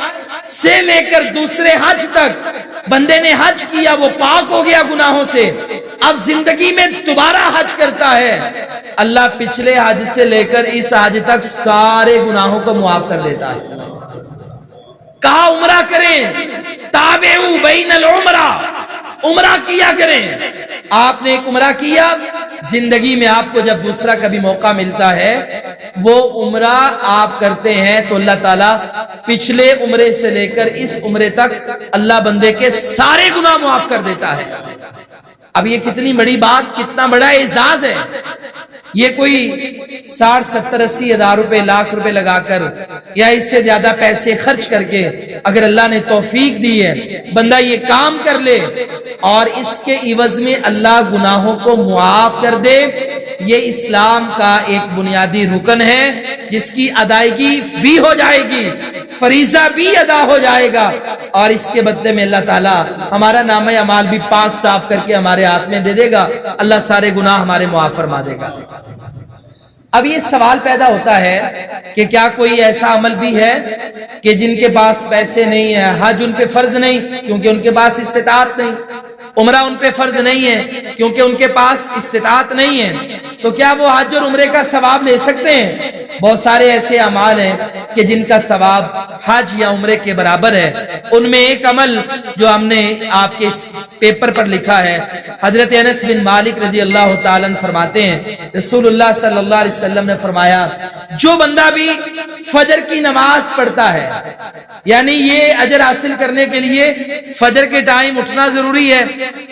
سے لے کر دوسرے حج تک بندے نے حج کیا، وہ پاک ہو گیا گناہوں سے. اب زندگی میں دوبارہ حج کرتا ہے، اللہ پچھلے حج سے لے کر اس حج تک سارے گناہوں کو معاف کر دیتا ہے. کہا عمرہ کریں، تابعوا بین العمرہ، عمرہ کیا کریں۔ آپ نے ایک عمرہ کیا، زندگی میں آپ کو جب دوسرا کبھی موقع ملتا ہے وہ عمرہ آپ کرتے ہیں تو اللہ تعالیٰ پچھلے عمرے سے لے کر اس عمرے تک اللہ بندے کے سارے گناہ معاف کر دیتا ہے۔ اب یہ کتنی بڑی بات، کتنا بڑا اعزاز ہے۔ یہ کوئی 60 70 80 ہزار روپے، لاکھ روپے لگا کر یا اس سے زیادہ پیسے خرچ کر کے اگر اللہ نے توفیق دی ہے بندہ یہ کام کر لے اور اس کے عوض میں اللہ گناہوں کو معاف کر دے، یہ اسلام کا ایک بنیادی رکن ہے جس کی ادائیگی بھی ہو جائے گی، فریضہ بھی ادا ہو جائے گا، اور اس کے بدلے میں اللہ تعالیٰ ہمارا نامہ اعمال بھی پاک صاف کر کے ہمارے ہاتھ میں دے دے گا، اللہ سارے گناہ ہمارے معاف فرما دے گا۔ اب یہ سوال پیدا ہوتا ہے کہ کیا کوئی ایسا عمل بھی ہے کہ جن کے پاس پیسے نہیں ہیں، حج ان پہ فرض نہیں کیونکہ ان کے پاس استطاعت نہیں، عمرہ ان پہ فرض نہیں ہے کیونکہ ان کے پاس استطاعت نہیں ہے، تو کیا وہ حج اور عمرے کا ثواب لے سکتے ہیں؟ بہت سارے ایسے اعمال ہیں کہ جن کا ثواب حج یا عمرے کے برابر ہے۔ ان میں ایک عمل جو ہم نے آپ کے اس پیپر پر لکھا ہے، حضرت انس بن مالک رضی اللہ تعالیٰ عنہ فرماتے ہیں رسول اللہ صلی اللہ علیہ وسلم نے فرمایا جو بندہ بھی فجر کی نماز پڑھتا ہے، یعنی یہ اجر حاصل کرنے کے لیے فجر کے ٹائم اٹھنا ضروری ہے،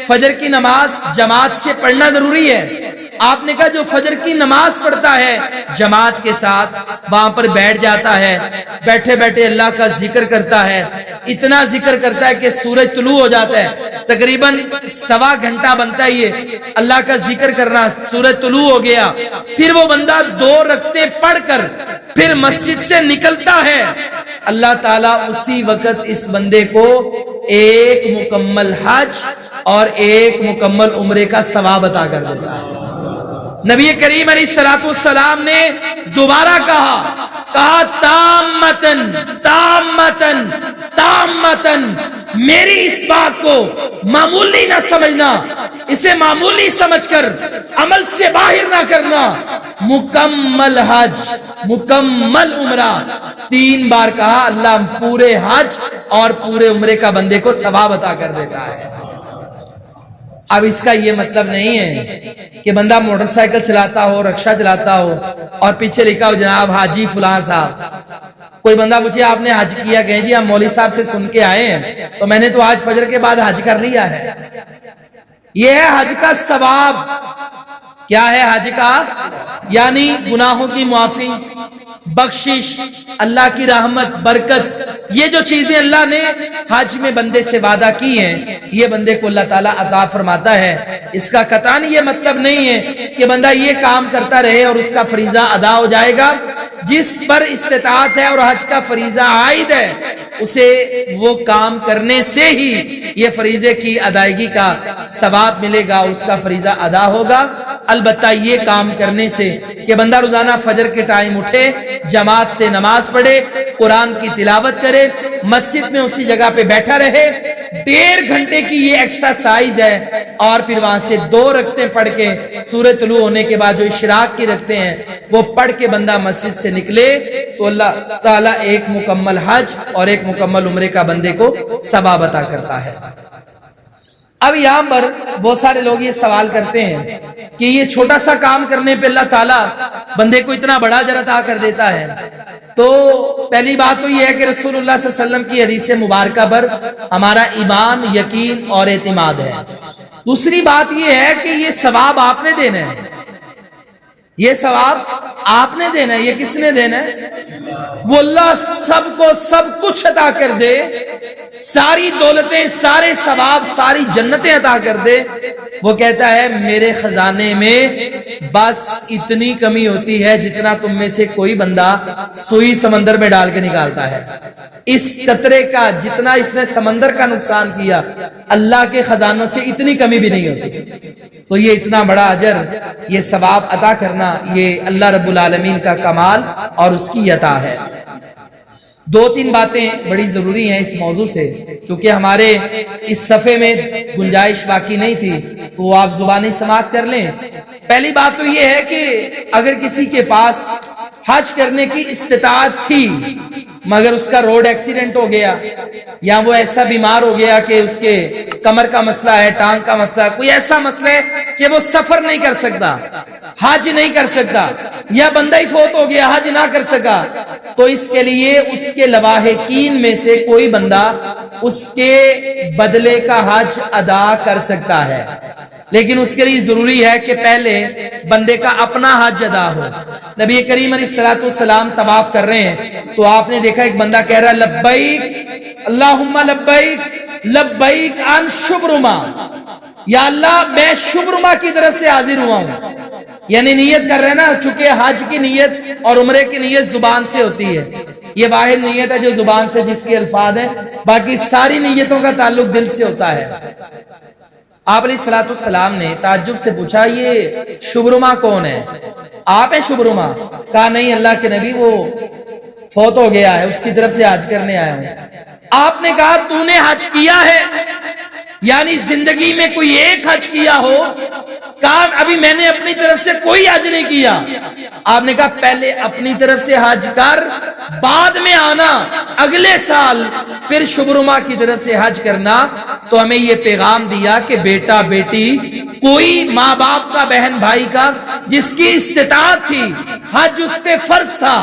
فجر کی نماز جماعت سے پڑھنا ضروری ہے۔ آپ نے کہا جو فجر کی نماز پڑھتا ہے جماعت کے ساتھ وہاں پر بیٹھ جاتا ہے، بیٹھے بیٹھے اللہ کا ذکر کرتا ہے، اتنا ذکر کرتا ہے کہ سورج طلوع ہو جاتا ہے، تقریباً 1.25 گھنٹہ بنتا ہی ہے اللہ کا ذکر کرنا، سورج طلوع ہو گیا، پھر وہ بندہ 2 رکعتیں پڑھ کر پھر مسجد سے نکلتا ہے، اللہ تعالیٰ اسی وقت اس بندے کو ایک مکمل حج اور ایک مکمل عمرے کا ثواب عطا کر دیتا ہے۔ نبی کریم علیہ السلام نے دوبارہ کہا تامتن تامتن تامتن، میری اس بات کو معمولی نہ سمجھنا، اسے معمولی سمجھ کر عمل سے باہر نہ کرنا، مکمل حج مکمل عمرہ 3 بار کہا، اللہ پورے حج اور پورے عمرے کا بندے کو ثواب عطا کر دیتا ہے۔ اب اس کا یہ مطلب نہیں ہے کہ بندہ موٹر سائیکل چلاتا ہو، رکشہ چلاتا ہو اور پیچھے لکھا ہو جناب حاجی فلاں صاحب۔ کوئی بندہ پوچھے آپ نے حج کیا؟ کہیں جی ہم مولوی صاحب سے سن کے آئے ہیں تو میں نے تو آج فجر کے بعد حج کر لیا ہے۔ یہ ہے حج کا ثواب۔ کیا ہے حج کا؟ یعنی گناہوں کی معافی، بخشش، اللہ کی رحمت، برکت، یہ جو چیزیں اللہ نے حج میں بندے سے وعدہ کی ہیں یہ بندے کو اللہ تعالیٰ عطا فرماتا ہے۔ اس کا قطعاً یہ مطلب نہیں ہے کہ بندہ یہ کام کرتا رہے اور اس کا فریضہ ادا ہو جائے گا۔ جس پر استطاعت ہے اور حج کا فریضہ عائد ہے اسے وہ کام کرنے سے ہی یہ فریضے کی ادائیگی کا ثواب ملے گا، اس کا فریضہ ادا ہوگا۔ البتہ یہ کام کرنے سے کہ بندہ روزانہ فجر کے ٹائم اٹھے، جماعت سے نماز پڑھے، قرآن کی تلاوت کرے، مسجد میں اسی جگہ پہ بیٹھا رہے، 1.5 گھنٹے کی یہ ایکسرسائز ہے، اور پھر وہاں سے 2 رکعتیں پڑھ کے سورج طلوع ہونے کے بعد جو اشراق کی رکھتے ہیں وہ پڑھ کے بندہ مسجد سے نکلے تو اللہ تعالیٰ ایک مکمل حج اور ایک مکمل عمرے کا بندے کو ثواب عطا کرتا ہے۔ اب یہاں پر بہت سارے لوگ یہ سوال کرتے ہیں کہ یہ چھوٹا سا کام کرنے پہ اللہ تعالیٰ بندے کو اتنا بڑا اجر عطا کر دیتا ہے۔ تو پہلی بات تو یہ ہے کہ رسول اللہ صلی اللہ علیہ وسلم کی حدیث مبارکہ پر ہمارا ایمان، یقین اور اعتماد ہے۔ دوسری بات یہ ہے کہ یہ ثواب آپ نے دینا ہے، یہ ثواب آپ نے دینا ہے۔ یہ کس نے دینا ہے؟ وہ اللہ سب کو سب کچھ عطا کر دے، ساری دولتیں، سارے ثواب، ساری جنتیں عطا کر دے، وہ کہتا ہے میرے خزانے میں بس اتنی کمی ہوتی ہے جتنا تم میں سے کوئی بندہ سوئی سمندر میں ڈال کے نکالتا ہے۔ اس قطرے کا جتنا اس نے سمندر کا نقصان کیا اللہ کے خزانوں سے اتنی کمی بھی نہیں ہوتی۔ تو یہ اتنا بڑا اجر، یہ ثواب عطا کرنا، یہ اللہ رب العالمین کا کمال اور اس کی عطا ہے۔ 2-3 باتیں بڑی ضروری ہیں اس موضوع سے، چونکہ ہمارے اس صفحے میں گنجائش باقی نہیں تھی تو وہ آپ زبانی سماعت کر لیں۔ پہلی بات تو یہ ہے کہ اگر کسی کے پاس حج کرنے کی استطاعت تھی مگر اس کا روڈ ایکسیڈنٹ ہو گیا یا وہ ایسا بیمار ہو گیا کہ اس کے کمر کا مسئلہ ہے، ٹانگ کا مسئلہ ہے، کوئی ایسا مسئلہ ہے کہ وہ سفر نہیں کر سکتا، حج نہیں کر سکتا، یا بندہ ہی فوت ہو گیا حج نہ کر سکا، تو اس کے لیے اس کے لواحقین میں سے کوئی بندہ اس کے بدلے کا حج ادا کر سکتا ہے، لیکن اس کے لیے ضروری ہے کہ پہلے بندے کا اپنا حج ادا ہو۔ نبی کریم علیہ الصلوۃ والسلام طواف کر رہے ہیں تو آپ نے دیکھا ایک بندہ کہہ رہا ہے لبیک اللہم لبیک لبیک عن شبرما، یا اللہ میں شبرما کی طرف سے حاضر ہوا ہوں، یعنی نیت کر رہے ہیں نا، چونکہ حج کی نیت اور عمرے کی نیت زبان سے ہوتی ہے، یہ واحد نیت ہے جو زبان سے جس کے الفاظ ہیں، باقی ساری نیتوں کا تعلق دل سے ہوتا ہے۔ آپ علیہ الصلوۃ والسلام نے تعجب سے پوچھا یہ شبرما کون ہے؟ آپ ہیں شبرما؟ کہا نہیں اللہ کے نبی وہ فوت ہو گیا ہے، اس کی طرف سے حج کرنے آیا ہوں۔ آپ نے کہا تو نے حج کیا ہے؟ یعنی زندگی میں کوئی ایک حج کیا ہو؟ کہا ابھی میں نے اپنی طرف سے کوئی حج نہیں کیا۔ آپ نے کہا پہلے اپنی طرف سے حج کر، بعد میں آنا اگلے سال پھر شبرما کی طرف سے حج کرنا۔ تو ہمیں یہ پیغام دیا کہ بیٹا بیٹی، کوئی ماں باپ کا بہن بھائی کا جس کی استطاعت تھی، حج اس پہ فرض تھا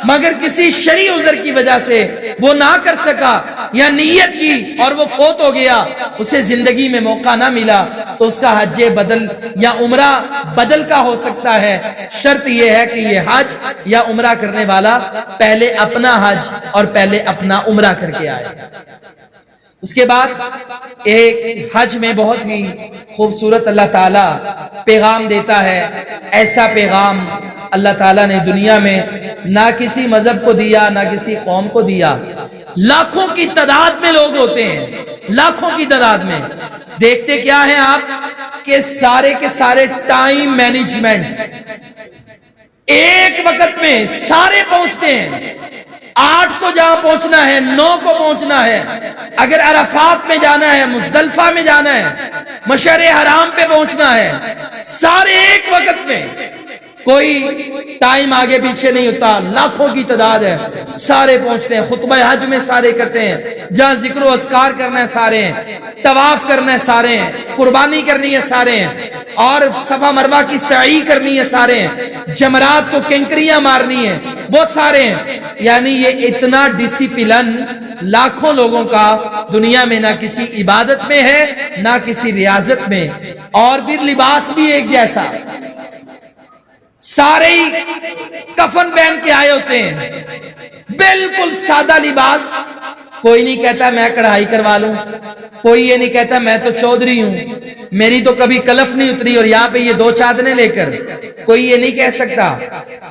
مگر کسی شرعی عذر کی وجہ سے وہ نہ کر سکا یا نیت کی اور وہ فوت ہو گیا، اسے زندگی میں موقع نہ ملا، تو اس کا حج بدل یا عمرہ بدل کا ہو سکتا ہے۔ شرط یہ ہے کہ یہ حج یا عمرہ کرنے والا پہلے اپنا حج اور پہلے اپنا عمرہ کر کے آئے۔ اس کے بعد ایک حج میں بہت ہی خوبصورت اللہ تعالیٰ پیغام دیتا ہے، ایسا پیغام اللہ تعالیٰ نے دنیا میں نہ کسی مذہب کو دیا نہ کسی قوم کو دیا۔ لاکھوں کی تعداد میں لوگ ہوتے ہیں، لاکھوں کی تعداد میں، دیکھتے کیا ہیں آپ کہ سارے کے سارے ٹائم مینجمنٹ، ایک وقت میں سارے پہنچتے ہیں، 8 کو جہاں پہنچنا ہے 9 کو پہنچنا ہے، اگر عرفات میں جانا ہے، مزدلفہ میں جانا ہے، مشعر حرام پہ پہنچنا ہے، سارے ایک وقت میں، کوئی ٹائم آگے پیچھے نہیں ہوتا، لاکھوں کی تعداد ہے، سارے پہنچتے ہیں، خطبہ حج میں سارے کرتے ہیں، جہاں ذکر و اذکار کرنا ہے سارے ہیں، طواف کرنا ہے سارے ہیں، قربانی کرنی ہے سارے ہیں، اور صفا مروہ کی سعی کرنی ہے سارے ہیں، جمرات کو کنکریاں مارنی ہے وہ سارے ہیں۔ یعنی یہ اتنا ڈسپلن لاکھوں لوگوں کا دنیا میں نہ کسی عبادت میں ہے نہ کسی ریاضت میں، اور پھر لباس بھی ایک جیسا، سارے ہی کفن پہن کے آئے ہوتے ہیں، بالکل سادہ لباس، کوئی نہیں کہتا میں کڑھائی کروا لوں، کوئی یہ نہیں کہتا میں تو چودھری ہوں، میری تو کبھی کلف نہیں اتری اور یہاں پہ یہ 2 چادریں لے کر، کوئی یہ نہیں کہہ سکتا،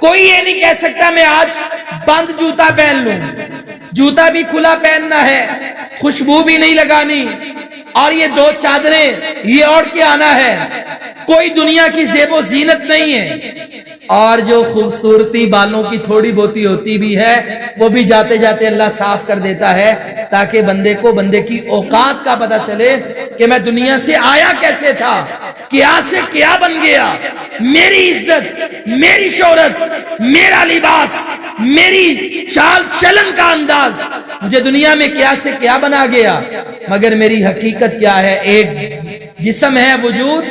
کوئی یہ نہیں کہہ سکتا میں آج بند جوتا پہن لوں، جوتا بھی کھلا پہننا ہے، خوشبو بھی نہیں لگانی، اور یہ 2 چادریں یہ اوڑھ کے آنا ہے، کوئی دنیا کی زیب و زینت نہیں ہے، اور جو خوبصورتی بالوں کی تھوڑی بہتی ہوتی بھی ہے وہ بھی جاتے جاتے اللہ صاف کر دیتا ہے، تاکہ بندے کو بندے کی اوقات کا پتہ چلے کہ میں دنیا سے آیا کیسے تھا، کیا سے کیا بن گیا، میری عزت، میری شہرت، میرا لباس، میری چال چلن کا انداز مجھے دنیا میں کیا سے کیا بنا گیا، مگر میری حقیقت کیا ہے، ایک جسم ہے وجود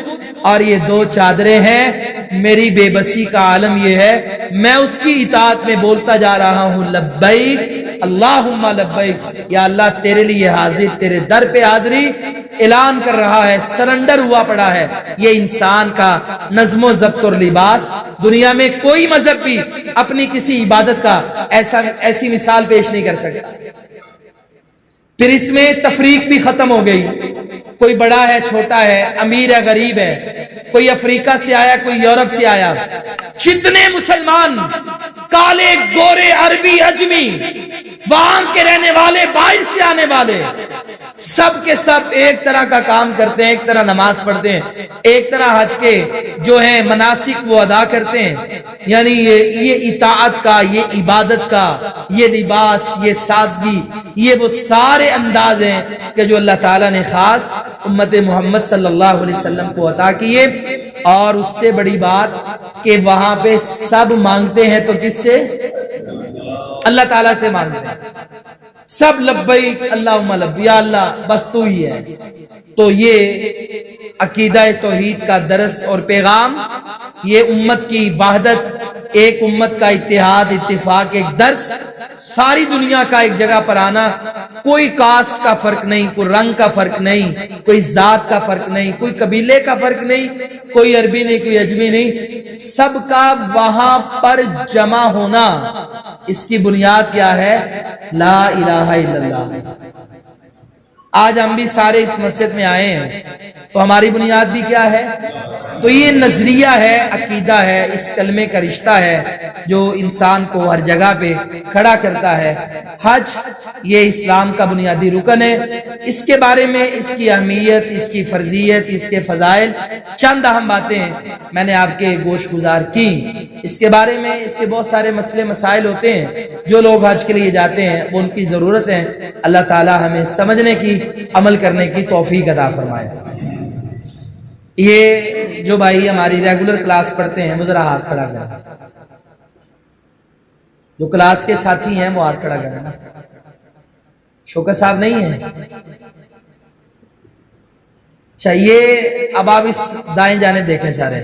اور یہ 2 چادریں ہیں، میری بے بسی کا عالم یہ ہے، میں اس کی اطاعت میں بولتا جا رہا ہوں لبیک اللہم لبیک، یا اللہ تیرے لیے حاضر، تیرے در پہ حاضری اعلان کر رہا ہے، سرنڈر ہوا پڑا ہے۔ یہ انسان کا نظم و ضبط اور لباس، دنیا میں کوئی مذہب بھی اپنی کسی عبادت کا ایسی مثال پیش نہیں کر سکتا۔ پھر اس میں تفریق بھی ختم ہو گئی، کوئی بڑا ہے چھوٹا ہے، امیر ہے غریب ہے، کوئی افریقہ سے آیا کوئی یورپ سے آیا، جتنے مسلمان کالے گورے عربی عجمی وہاں کے رہنے والے باہر سے آنے والے سب کے سب ایک طرح کا کام کرتے ہیں، ایک طرح نماز پڑھتے ہیں، ایک طرح حج کے جو ہیں مناسک وہ ادا کرتے ہیں۔ یعنی یہ اطاعت کا، یہ عبادت کا، یہ لباس، یہ سادگی، یہ وہ سارے انداز ہیں کہ جو اللہ تعالیٰ نے خاص امت محمد صلی اللہ علیہ وسلم کو عطا کیے، اور اس سے بڑی بات کہ وہاں پہ سب مانگتے ہیں تو کس سے؟ اللہ تعالیٰ سے مانگتے ہیں سب، لبیک اللہم لبیک، یا اللہ بس تو ہی ہے۔ تو یہ عقیدہ توحید کا درس اور پیغام، یہ امت کی وحدت، ایک امت کا اتحاد، اتفاق، ایک درس، ساری دنیا کا ایک جگہ پر آنا، کوئی کاسٹ کا فرق نہیں، کوئی رنگ کا فرق نہیں، کوئی ذات کا فرق نہیں، کوئی قبیلے کا فرق نہیں، کوئی عربی نہیں، کوئی عجمی نہیں، سب کا وہاں پر جمع ہونا، اس کی بنیاد کیا ہے؟ لا الہ الا اللہ۔ آج ہم بھی سارے اس مسجد میں آئے ہیں تو ہماری بنیاد بھی کیا ہے؟ تو یہ نظریہ ہے، عقیدہ ہے، اس کلمے کا رشتہ ہے جو انسان کو ہر جگہ پہ کھڑا کرتا ہے۔ حج یہ اسلام کا بنیادی رکن ہے۔ اس کے بارے میں، اس کی اہمیت، اس کی فرضیت، اس کے فضائل، چند اہم باتیں ہیں میں نے آپ کے گوش گزار کی۔ اس کے بارے میں، اس کے بہت سارے مسئلے مسائل ہوتے ہیں، جو لوگ حج کے لیے جاتے ہیں وہ ان کی ضرورت ہے۔ اللہ تعالی ہمیں سمجھنے کی، عمل کرنے کی توفیق عطا فرمائے۔ یہ جو بھائی ہماری ریگولر کلاس پڑھتے ہیں وہ ذرا ہاتھ کھڑا کریں، جو کلاس کے ساتھی ہیں وہ ہاتھ کھڑا کریں۔ شوکت صاحب نہیں ہیں؟ اچھا، یہ اب آپ اس دائیں جانب دیکھیں سارے۔